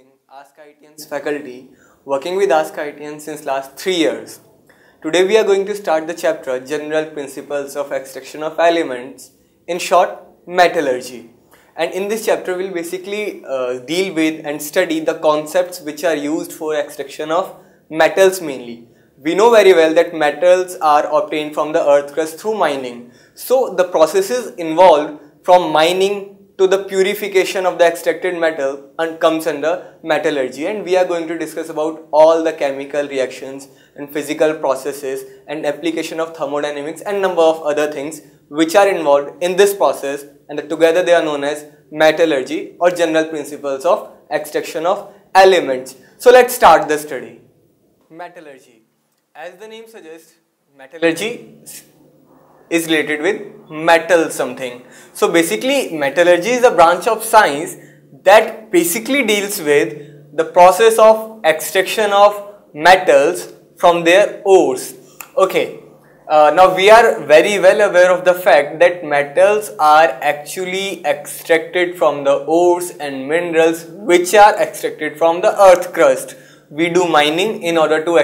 Singh, Ask IITian's faculty, working with Ask IITian since last 3 years. Today we are going to start the chapter General Principles of Extraction of Elements, in short metallurgy. And in this chapter we will basically deal with and study the concepts which are used for extraction of metals mainly. We know very well that metals are obtained from the earth crust through mining. So the processes involved from mining to the purification of the extracted metal and comes under metallurgy, and we are going to discuss about all the chemical reactions and physical processes and application of thermodynamics and number of other things which are involved in this process, and together they are known as metallurgy or general principles of extraction of elements. So let's start the study. Metallurgy. As the name suggests, metallurgy is related with metal something. So basically metallurgy is a branch of science that basically deals with the process of extraction of metals from their ores. Okay, now we are very well aware of the fact that metals are actually extracted from the ores and minerals which are extracted from the earth crust. We do mining in order to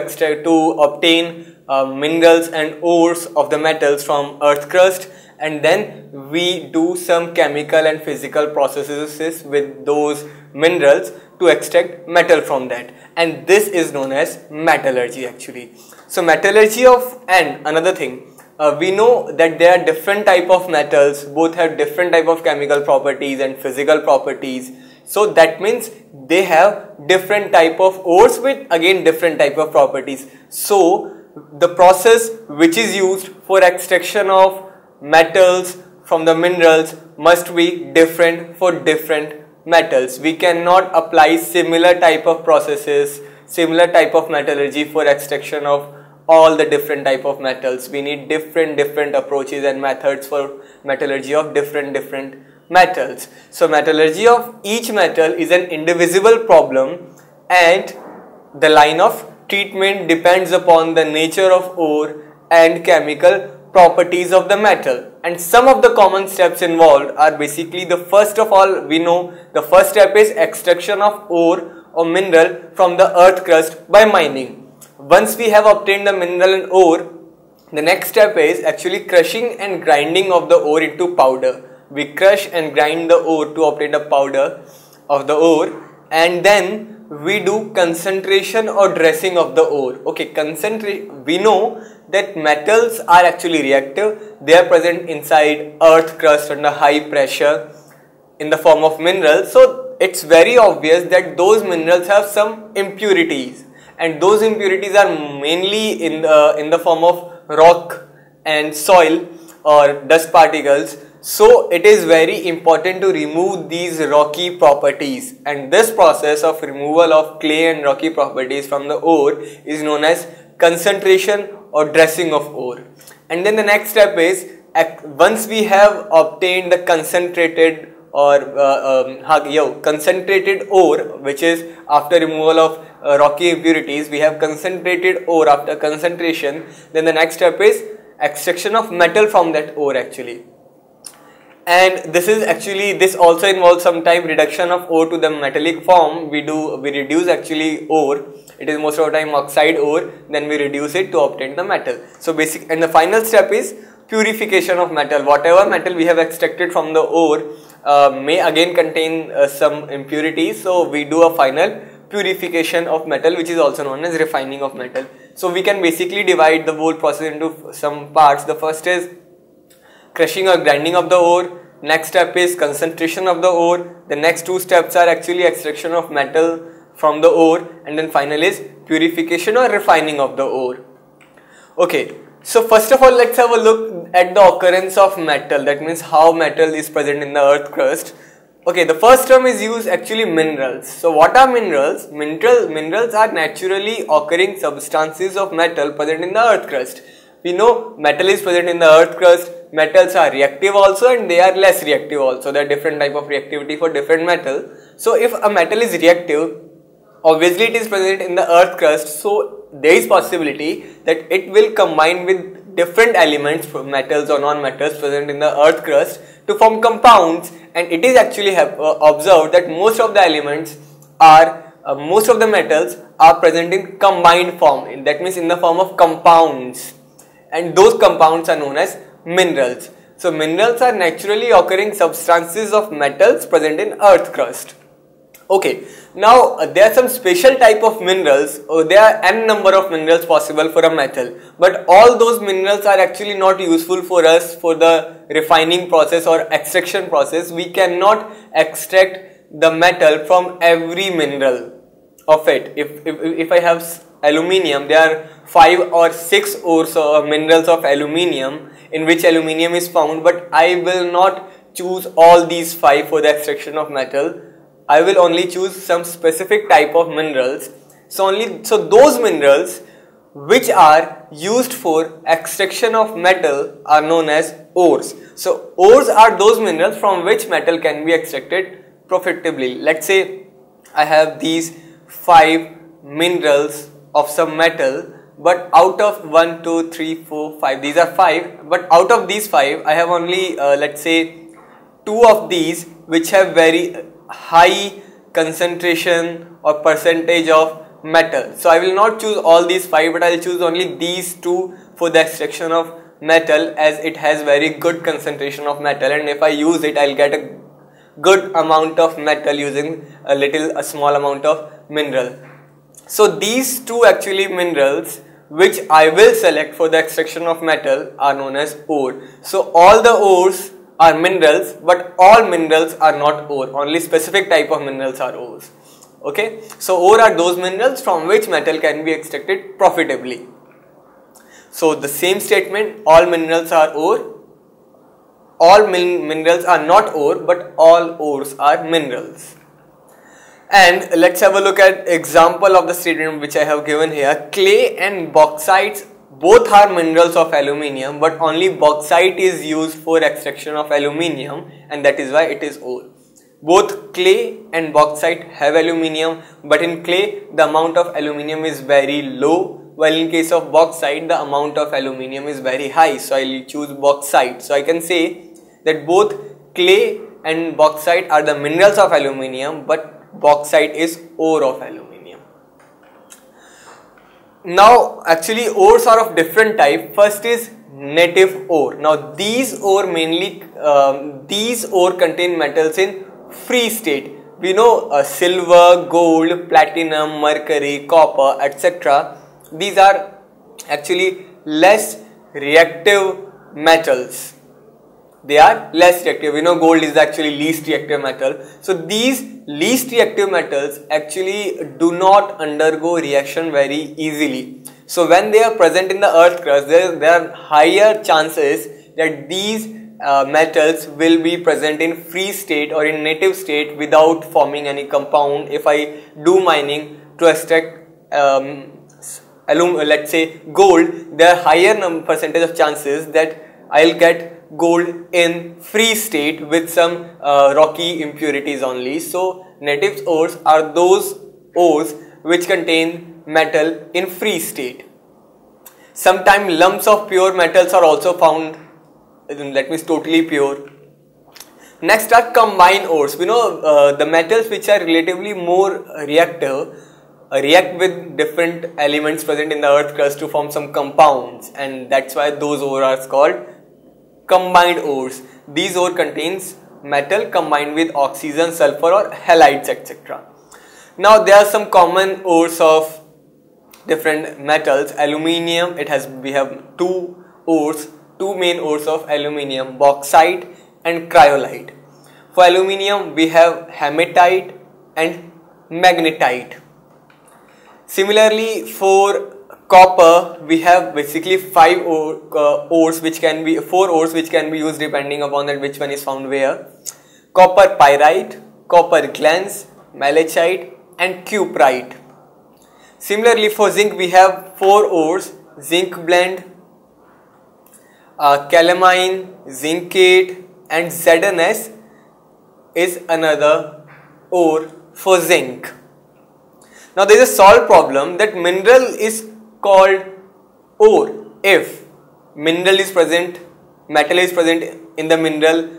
obtain minerals and ores of the metals from earth crust, and then we do some chemical and physical processes with those minerals to extract metal from that, and this is known as metallurgy actually. So metallurgy and another thing, we know that there are different type of metals, both have different type of chemical properties and physical properties. So that means they have different type of ores with again different type of properties. So the process which is used for extraction of metals from the minerals must be different for different metals. We cannot apply similar type of processes, similar type of metallurgy for extraction of all the different type of metals. We need different approaches and methods for metallurgy of different metals. So metallurgy of each metal is an indivisible problem, and the line of treatment depends upon the nature of ore and chemical properties of the metal. And some of the common steps involved are basically, the first of all, we know the first step is extraction of ore or mineral from the earth crust by mining. Once we have obtained the mineral and ore, the next step is actually crushing and grinding of the ore into powder. We crush and grind the ore to obtain a powder of the ore, and then we do concentration or dressing of the ore. Okay, we know that metals are actually reactive. They are present inside earth crust under high pressure in the form of minerals. So it's very obvious that those minerals have some impurities, and those impurities are mainly in the form of rock and soil or dust particles. So it is very important to remove these rocky properties, and this process of removal of clay and rocky properties from the ore is known as concentration or dressing of ore. And then the next step is, once we have obtained the concentrated concentrated ore, which is after removal of rocky impurities, we have concentrated ore after concentration, then the next step is extraction of metal from that ore actually. And this also involves sometime reduction of ore to the metallic form. We reduce actually ore. It is most of the time oxide ore. Then we reduce it to obtain the metal. So and the final step is purification of metal. Whatever metal we have extracted from the ore may again contain some impurities. So we do a final purification of metal, which is also known as refining of metal. So we can basically divide the whole process into some parts. The first is crushing or grinding of the ore. Next step is concentration of the ore. The next two steps are actually extraction of metal from the ore, and then final is purification or refining of the ore. Okay, so first of all, let's have a look at the occurrence of metal. That means how metal is present in the earth crust. Okay, the first term is used actually minerals. So what are minerals? Minerals are naturally occurring substances of metal present in the earth crust. We know metal is present in the earth crust. Metals are reactive also, and they are less reactive also. There are different type of reactivity for different metal. So if a metal is reactive, obviously it is present in the earth crust, so there is possibility that it will combine with different elements, metals or non-metals present in the earth crust, to form compounds, and it is actually observed that most of the elements are most of the metals are present in combined form. That means in the form of compounds, and those compounds are known as minerals. So minerals are naturally occurring substances of metals present in earth crust. Okay, now there are some special type of minerals. There are n number of minerals possible for a metal, but all those minerals are actually not useful for us for the refining process or extraction process. We cannot extract the metal from every mineral of it. If I have aluminium, there are 5 or 6 ores or minerals of aluminium in which aluminium is found, but I will not choose all these 5 for the extraction of metal. I will only choose some specific type of minerals. So those minerals which are used for extraction of metal are known as ores. So ores are those minerals from which metal can be extracted profitably. Let's say I have these 5 minerals of some metal, but out of 1, 2, 3, 4, 5, these are 5, but out of these 5 I have only let's say 2 of these which have very high concentration or percentage of metal. So I will not choose all these 5, but I will choose only these 2 for the extraction of metal, as it has very good concentration of metal, and if I use it I will get a good amount of metal using a small amount of mineral. So these 2 actually minerals which I will select for the extraction of metal are known as ore. So all the ores are minerals, but all minerals are not ore. Only specific type of minerals are ores. Okay, so ore are those minerals from which metal can be extracted profitably. So the same statement, all minerals are ore. All minerals are not ore, but all ores are minerals. And let's have a look at example of the statement which I have given here. Clay and bauxites both are minerals of aluminium, but only bauxite is used for extraction of aluminium, and that is why it is ore. Both clay and bauxite have aluminium, but in clay the amount of aluminium is very low, while in case of bauxite the amount of aluminium is very high. So I will choose bauxite. So I can say that both clay and bauxite are the minerals of aluminium, but bauxite is ore of aluminium. Now actually ores are of different type. First is native ore. Now these ore contain metals in free state. We know silver, gold, platinum, mercury, copper, etc. These are actually less reactive metals. They are less reactive. We know gold is actually least reactive metal. So these least reactive metals actually do not undergo reaction very easily. So when they are present in the earth crust, there are higher chances that these metals will be present in free state or in native state without forming any compound. If I do mining to extract let's say gold, there are higher percentage of chances that I'll get gold in free state with some rocky impurities only. So native ores are those ores which contain metal in free state. Sometimes lumps of pure metals are also found, that means totally pure. Next are combined ores. We know the metals which are relatively more reactive react with different elements present in the earth crust to form some compounds, and that's why those ores are called combined ores. These ore contains metal combined with oxygen, sulfur or halides, etc. Now there are some common ores of different metals. Aluminium, we have two main ores of aluminium, bauxite and cryolite. For aluminium we have hematite and magnetite. Similarly for copper we have basically 4 ores which can be used depending upon that which one is found where. Copper pyrite, copper glans, malachite and cuprite. Similarly for zinc we have 4 ores: zinc blende, calamine, zincate and ZnS is another ore for zinc. Now there is a solved problem that mineral is called ore if metal is present in the mineral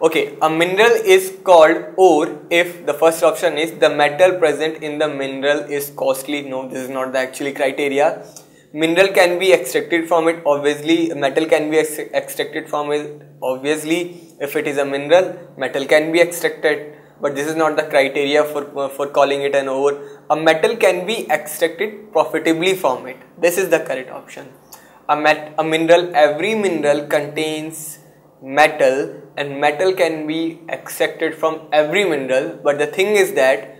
Okay, a mineral is called ore if the first option is the metal present in the mineral is costly. No, this is not the actually criteria. Mineral can be extracted from it, obviously. Metal can be extracted from it, obviously. If it is a mineral, metal can be extracted, but this is not the criteria for calling it an ore. A metal can be extracted profitably from it. This is the correct option. A mineral, every mineral contains metal, and metal can be extracted from every mineral, but the thing is that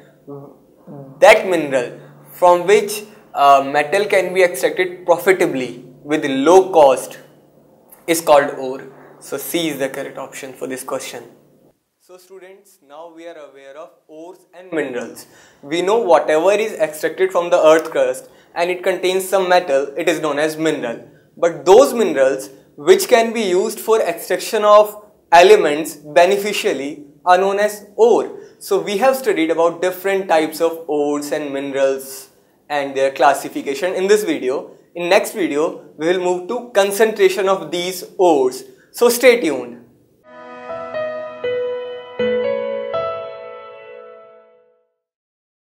that mineral from which metal can be extracted profitably with low cost is called ore. So C is the correct option for this question. So students, now we are aware of ores and minerals. We know whatever is extracted from the earth crust and it contains some metal, it is known as mineral. But those minerals which can be used for extraction of elements beneficially are known as ore. So we have studied about different types of ores and minerals and their classification in this video. In next video, we will move to concentration of these ores. So stay tuned.